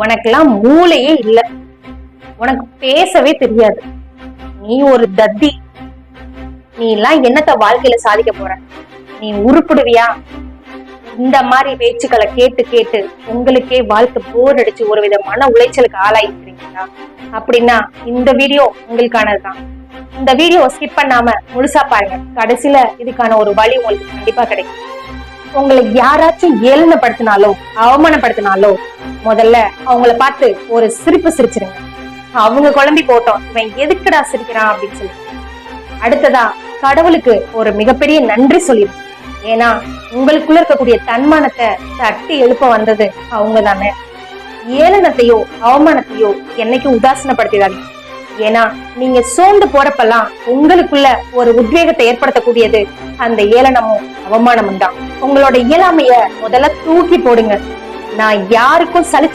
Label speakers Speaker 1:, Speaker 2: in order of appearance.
Speaker 1: உனக்கெல்லாம் மூளையே இல்ல. உனக்கு பேசவே தெரியாது. நீ ஒரு தத்தி. நீ எல்லாம் என்னத்த வாழ்க்கையில சாதிக்க போற? நீ உருப்பிடுவியா? இந்த மாதிரி பேச்சுக்களை கேட்டு கேட்டு உங்களுக்கே வாழ்க்கை போர் அடிச்சு ஒரு வித மன உளைச்சலுக்கு ஆளாயிருக்கிறீங்களா? அப்படின்னா இந்த வீடியோ உங்களுக்கானதுதான். இந்த வீடியோ ஸ்கிப் பண்ணாம முழுசா பாருங்க. கடைசியில இதுக்கான ஒரு வழி உங்களுக்கு கண்டிப்பா கிடைக்கும். உங்களை யாராச்சும் ஏளனப்படுத்தினாலோ அவமானப்படுத்தினாலோ முதல்ல அவங்கள பார்த்து ஒரு சிரிப்பு சிரிச்சிருங்க. அவங்க குழம்பி போட்டோம், இவன் எதுக்குடா சிரிக்கிறான் அப்படின்னு சொல்லி. அடுத்ததா கடவுளுக்கு ஒரு மிகப்பெரிய நன்றி சொல்லிடும். ஏன்னா உங்களுக்குள்ள இருக்கக்கூடிய தன்மானத்தை தட்டி எழுப்ப வந்தது அவங்க தானே. ஏளனத்தையோ அவமானத்தையோ என்னைக்கும் உதாசீனப்படுத்திடாதீங்க. ஏன்னா நீங்க சோர்ந்து போறப்பெல்லாம் உங்களுக்குள்ள ஒரு உத்வேகத்தை ஏற்படுத்தக்கூடியது அந்த ஏளனமும் அவமானமும் தான். உங்களோட இயலாமைய முதல்ல தூக்கி போடுங்க. நான் யாருக்கும் சலிச்ச